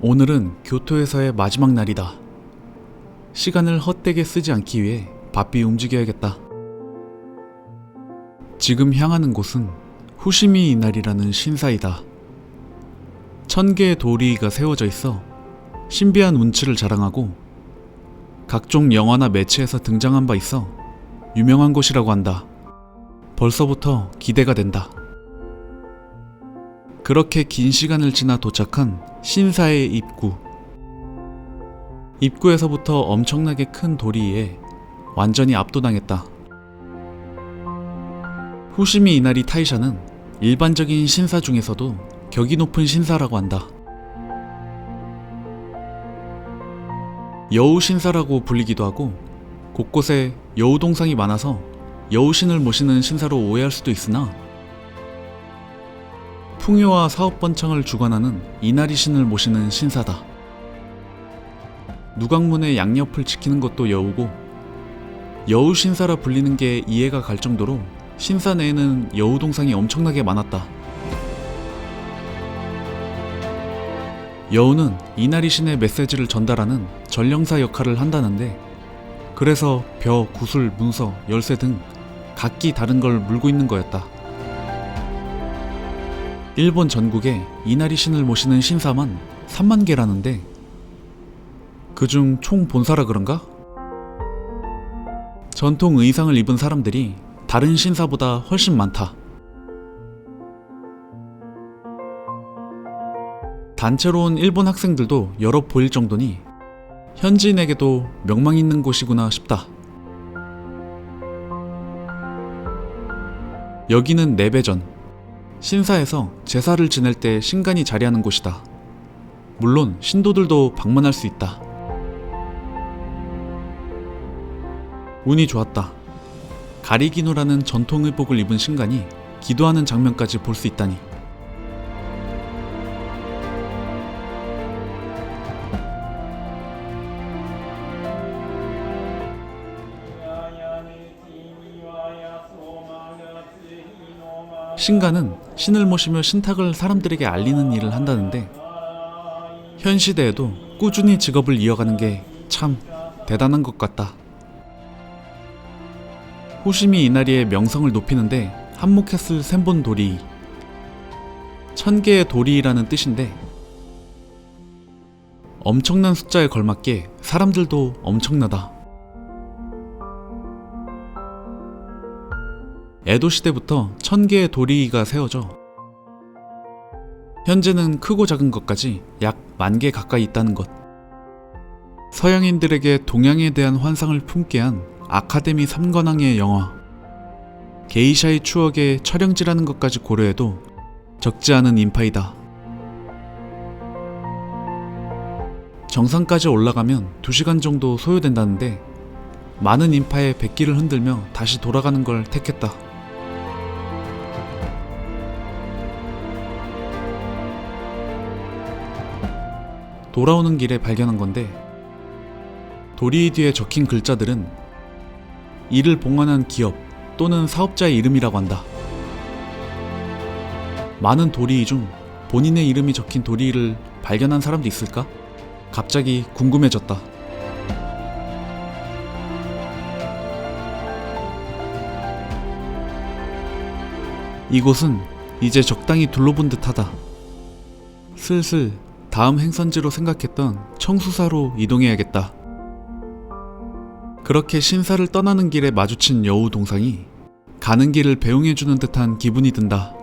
오늘은 교토에서의 마지막 날이다. 시간을 헛되게 쓰지 않기 위해 바삐 움직여야겠다. 지금 향하는 곳은 후시미 이날이라는 신사이다. 1000개의 도리가 세워져 있어 신비한 운치를 자랑하고 각종 영화나 매체에서 등장한 바 있어 유명한 곳이라고 한다. 벌써부터 기대가 된다. 그렇게 긴 시간을 지나 도착한 신사의 입구. 입구에서부터 엄청나게 큰 도리에 완전히 압도당했다. 후시미 이나리 타이샤는 일반적인 신사 중에서도 격이 높은 신사라고 한다. 여우 신사라고 불리기도 하고 곳곳에 여우 동상이 많아서 여우신을 모시는 신사로 오해할 수도 있으나 풍요와 사업 번창을 주관하는 이나리 신을 모시는 신사다. 누각문의 양옆을 지키는 것도 여우고 여우 신사라 불리는 게 이해가 갈 정도로 신사 내에는 여우 동상이 엄청나게 많았다. 여우는 이나리 신의 메시지를 전달하는 전령사 역할을 한다는데 그래서 벼, 구슬, 문서, 열쇠 등 각기 다른 걸 물고 있는 거였다. 일본 전국에 이나리 신을 모시는 신사만 3만 개라는데 그중 총 본사라 그런가? 전통 의상을 입은 사람들이 다른 신사보다 훨씬 많다. 단체로 온 일본 학생들도 여러 보일 정도니 현지인에게도 명망 있는 곳이구나 싶다. 여기는 내배전. 신사에서 제사를 지낼 때 신간이 자리하는 곳이다. 물론 신도들도 방문할 수 있다. 운이 좋았다. 가리기누라는 전통 의복을 입은 신간이 기도하는 장면까지 볼 수 있다니. 신간은 신을 모시며 신탁을 사람들에게 알리는 일을 한다는데 현 시대에도 꾸준히 직업을 이어가는 게 참 대단한 것 같다. 후시미 이나리의 명성을 높이는데 한몫했을 센본 도리. 1000개의 도리라는 뜻인데 엄청난 숫자에 걸맞게 사람들도 엄청나다. 에도 시대부터 1000개의 도리가 세워져 현재는 크고 작은 것까지 약 10,000개 가까이 있다는 것. 서양인들에게 동양에 대한 환상을 품게 한 아카데미 3관왕의 영화 게이샤의 추억에 촬영지라는 것까지 고려해도 적지 않은 인파이다. 정상까지 올라가면 2시간 정도 소요된다는데 많은 인파의 백기를 흔들며 다시 돌아가는 걸 택했다. 돌아오는 길에 발견한 건데 도리 뒤에 적힌 글자들은 이를 봉헌한 기업 또는 사업자의 이름이라고 한다. 많은 도리 중 본인의 이름이 적힌 도리를 발견한 사람도 있을까? 갑자기 궁금해졌다. 이곳은 이제 적당히 둘러본 듯하다. 슬슬 다음 행선지로 생각했던 청수사로 이동해야겠다. 그렇게 신사를 떠나는 길에 마주친 여우 동상이 가는 길을 배웅해주는 듯한 기분이 든다.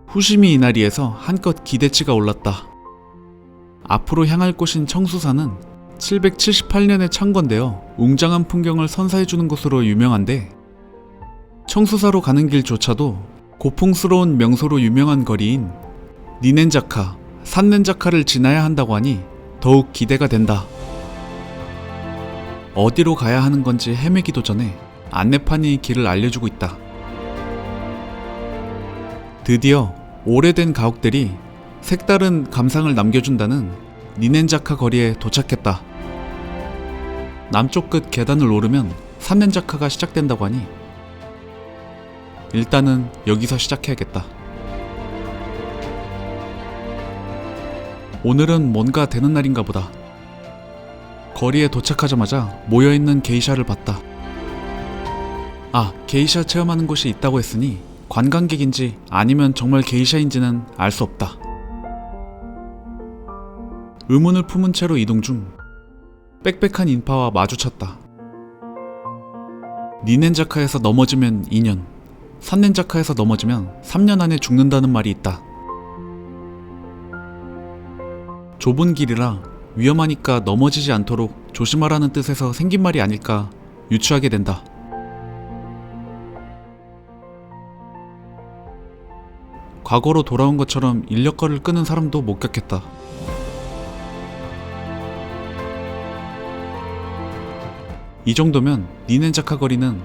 후시미 이나리에서 한껏 기대치가 올랐다. 앞으로 향할 곳인 청수사는 778년에 창건되어 웅장한 풍경을 선사해주는 곳으로 유명한데 청수사로 가는 길조차도 고풍스러운 명소로 유명한 거리인 니넨자카, 산넨자카를 지나야 한다고 하니 더욱 기대가 된다. 어디로 가야 하는 건지 헤매기도 전에 안내판이 길을 알려주고 있다. 드디어 오래된 가옥들이 색다른 감상을 남겨준다는 니넨자카 거리에 도착했다. 남쪽 끝 계단을 오르면 산넨자카가 시작된다고 하니 일단은 여기서 시작해야겠다. 오늘은 뭔가 되는 날인가 보다. 거리에 도착하자마자 모여있는 게이샤를 봤다. 아, 게이샤 체험하는 곳이 있다고 했으니 관광객인지 아니면 정말 게이샤인지는 알 수 없다. 의문을 품은 채로 이동 중 빽빽한 인파와 마주쳤다. 니넨자카에서 넘어지면 2년, 산넨자카에서 넘어지면 3년 안에 죽는다는 말이 있다. 좁은 길이라 위험하니까 넘어지지 않도록 조심하라는 뜻에서 생긴 말이 아닐까 유추하게 된다. 과거로 돌아온 것처럼 인력거를 끄는 사람도 목격했다. 이 정도면 니넨자카 거리는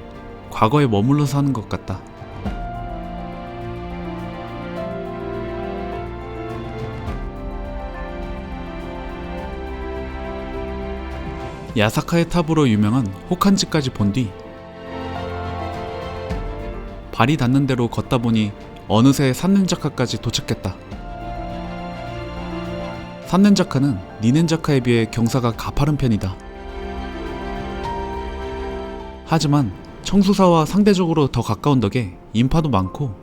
과거에 머물러서 하는 것 같다. 야사카의 탑으로 유명한 호칸지까지 본 뒤 발이 닿는 대로 걷다 보니 어느새 산넨자카까지 도착했다. 산넨자카는 니넨자카에 비해 경사가 가파른 편이다. 하지만 청수사와 상대적으로 더 가까운 덕에 인파도 많고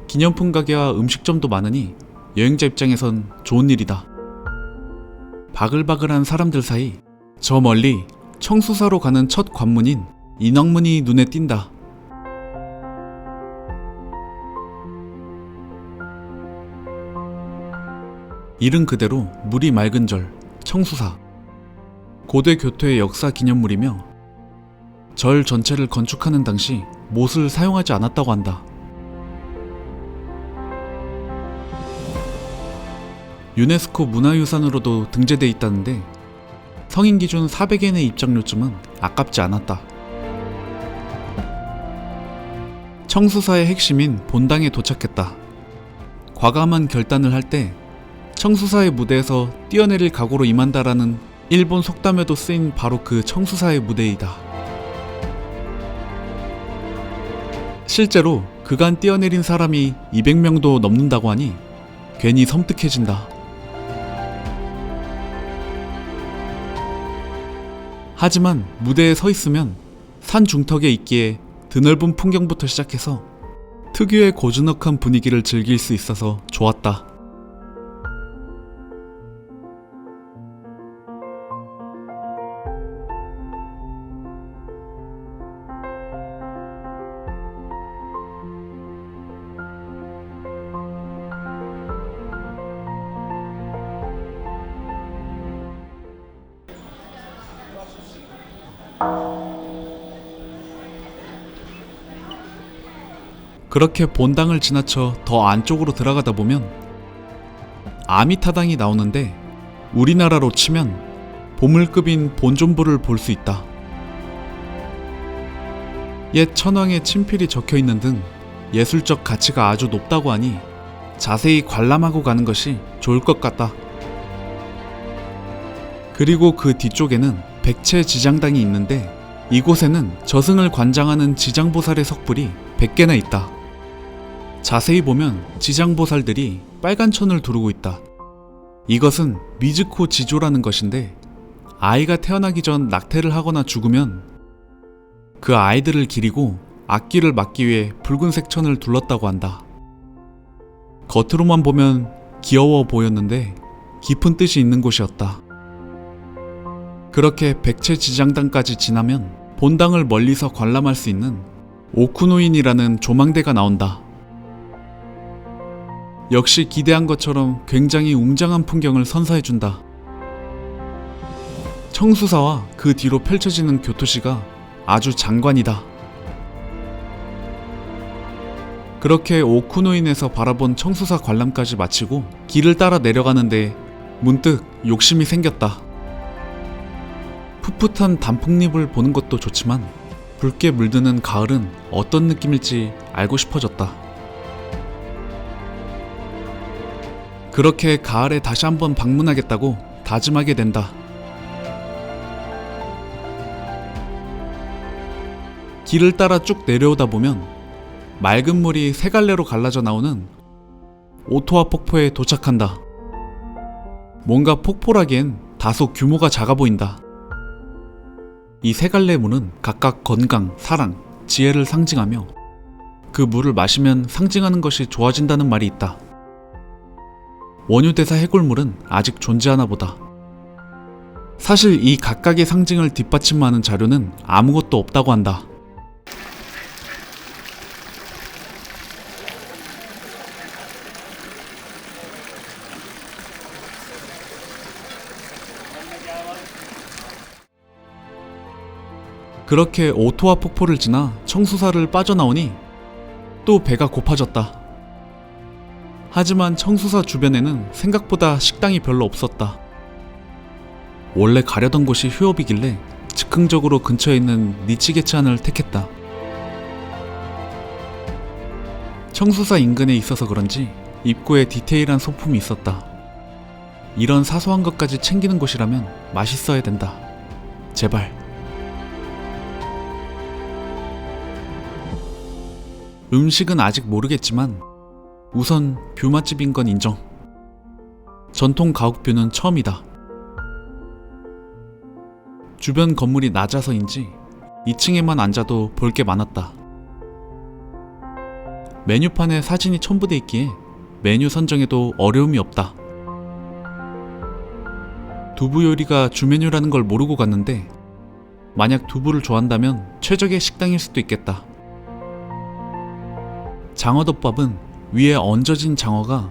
기념품 가게와 음식점도 많으니 여행자 입장에선 좋은 일이다. 바글바글한 사람들 사이 저 멀리 청수사로 가는 첫 관문인 인왕문이 눈에 띈다. 이름 그대로 물이 맑은 절, 청수사. 고대 교토의 역사 기념물이며 절 전체를 건축하는 당시 못을 사용하지 않았다고 한다. 유네스코 문화유산으로도 등재돼 있다는데 성인 기준 400엔의 입장료쯤은 아깝지 않았다. 청수사의 핵심인 본당에 도착했다. 과감한 결단을 할 때 청수사의 무대에서 뛰어내릴 각오로 임한다라는 일본 속담에도 쓰인 바로 그 청수사의 무대이다. 실제로 그간 뛰어내린 사람이 200명도 넘는다고 하니 괜히 섬뜩해진다. 하지만 무대에 서 있으면 산 중턱에 있기에 드넓은 풍경부터 시작해서 특유의 고즈넉한 분위기를 즐길 수 있어서 좋았다. 그렇게 본당을 지나쳐 더 안쪽으로 들어가다 보면 아미타당이 나오는데 우리나라로 치면 보물급인 본존부를 볼 수 있다. 옛 천황의 친필이 적혀있는 등 예술적 가치가 아주 높다고 하니 자세히 관람하고 가는 것이 좋을 것 같다. 그리고 그 뒤쪽에는 백채 지장당이 있는데 이곳에는 저승을 관장하는 지장보살의 석불이 100개나 있다. 자세히 보면 지장보살들이 빨간 천을 두르고 있다. 이것은 미즈코 지조라는 것인데 아이가 태어나기 전 낙태를 하거나 죽으면 그 아이들을 기리고 악귀를 막기 위해 붉은색 천을 둘렀다고 한다. 겉으로만 보면 귀여워 보였는데 깊은 뜻이 있는 곳이었다. 그렇게 백채 지장당까지 지나면 본당을 멀리서 관람할 수 있는 오쿠노인이라는 조망대가 나온다. 역시 기대한 것처럼 굉장히 웅장한 풍경을 선사해준다. 청수사와 그 뒤로 펼쳐지는 교토시가 아주 장관이다. 그렇게 오쿠노인에서 바라본 청수사 관람까지 마치고 길을 따라 내려가는데 문득 욕심이 생겼다. 풋풋한 단풍잎을 보는 것도 좋지만 붉게 물드는 가을은 어떤 느낌일지 알고 싶어졌다. 그렇게 가을에 다시 한번 방문하겠다고 다짐하게 된다. 길을 따라 쭉 내려오다 보면 맑은 물이 세 갈래로 갈라져 나오는 오토와 폭포에 도착한다. 뭔가 폭포라기엔 다소 규모가 작아 보인다. 이 세 갈래 물은 각각 건강, 사랑, 지혜를 상징하며 그 물을 마시면 상징하는 것이 좋아진다는 말이 있다. 원효대사 해골물은 아직 존재하나 보다. 사실 이 각각의 상징을 뒷받침하는 자료는 아무것도 없다고 한다. 그렇게 오토와 폭포를 지나 청수사를 빠져나오니 또 배가 고파졌다. 하지만 청수사 주변에는 생각보다 식당이 별로 없었다. 원래 가려던 곳이 휴업이길래 즉흥적으로 근처에 있는 니치게찬을 택했다. 청수사 인근에 있어서 그런지 입구에 디테일한 소품이 있었다. 이런 사소한 것까지 챙기는 곳이라면 맛있어야 된다. 제발. 음식은 아직 모르겠지만 우선 뷰 맛집인 건 인정. 전통 가옥 뷰는 처음이다. 주변 건물이 낮아서인지 2층에만 앉아도 볼 게 많았다. 메뉴판에 사진이 첨부돼 있기에 메뉴 선정에도 어려움이 없다. 두부 요리가 주 메뉴라는 걸 모르고 갔는데 만약 두부를 좋아한다면 최적의 식당일 수도 있겠다. 장어덮밥은 위에 얹어진 장어가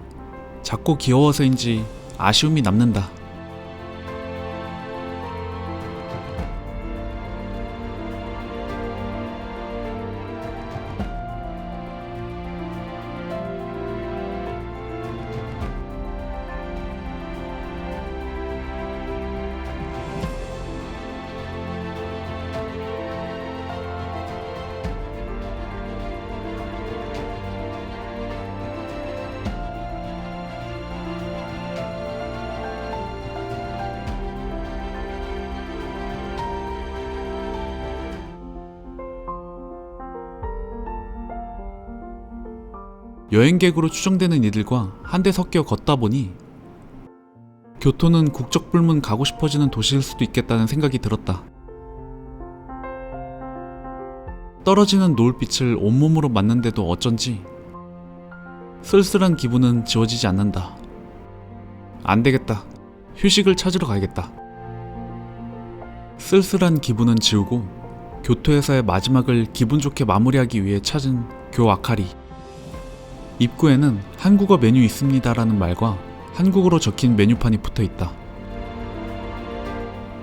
작고 귀여워서인지 아쉬움이 남는다. 여행객으로 추정되는 이들과 한데 섞여 걷다 보니 교토는 국적불문 가고 싶어지는 도시일 수도 있겠다는 생각이 들었다. 떨어지는 노을빛을 온몸으로 맞는데도 어쩐지 쓸쓸한 기분은 지워지지 않는다. 안되겠다. 휴식을 찾으러 가야겠다. 쓸쓸한 기분은 지우고 교토에서의 마지막을 기분 좋게 마무리하기 위해 찾은 교 아카리. 입구에는 한국어 메뉴 있습니다라는 말과 한국어로 적힌 메뉴판이 붙어 있다.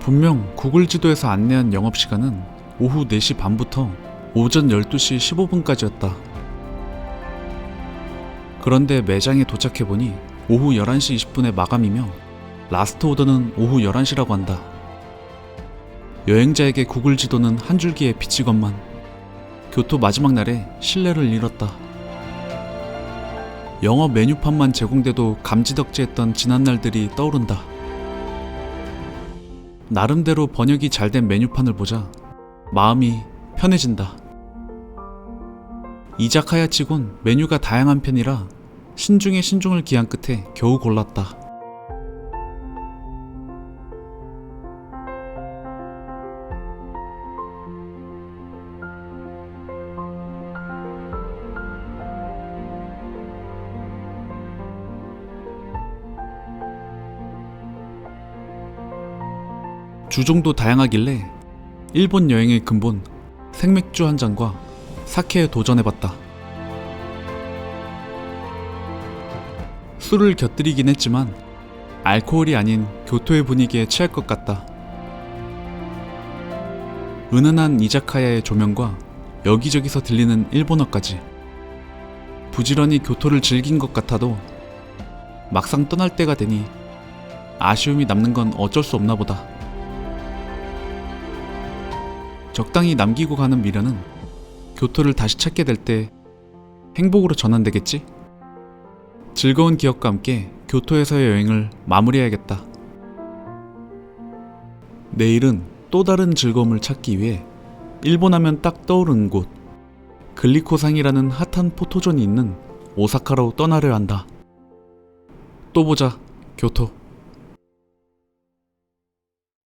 분명 구글 지도에서 안내한 영업시간은 오후 4시 반부터 오전 12시 15분까지였다. 그런데 매장에 도착해보니 오후 11시 20분에 마감이며 라스트 오더는 오후 11시라고 한다. 여행자에게 구글 지도는 한 줄기의 빛이건만 교토 마지막 날에 신뢰를 잃었다. 영어 메뉴판만 제공돼도 감지덕지했던 지난날들이 떠오른다. 나름대로 번역이 잘된 메뉴판을 보자 마음이 편해진다. 이자카야 치곤 메뉴가 다양한 편이라 신중에 신중을 기한 끝에 겨우 골랐다. 주종도 다양하길래 일본 여행의 근본 생맥주 한 잔과 사케에 도전해봤다. 술을 곁들이긴 했지만 알코올이 아닌 교토의 분위기에 취할 것 같다. 은은한 이자카야의 조명과 여기저기서 들리는 일본어까지 부지런히 교토를 즐긴 것 같아도 막상 떠날 때가 되니 아쉬움이 남는 건 어쩔 수 없나 보다. 적당히 남기고 가는 미련은 교토를 다시 찾게 될 때 행복으로 전환되겠지? 즐거운 기억과 함께 교토에서의 여행을 마무리해야겠다. 내일은 또 다른 즐거움을 찾기 위해 일본 하면 딱 떠오르는 곳 글리코상이라는 핫한 포토존이 있는 오사카로 떠나려 한다. 또 보자, 교토.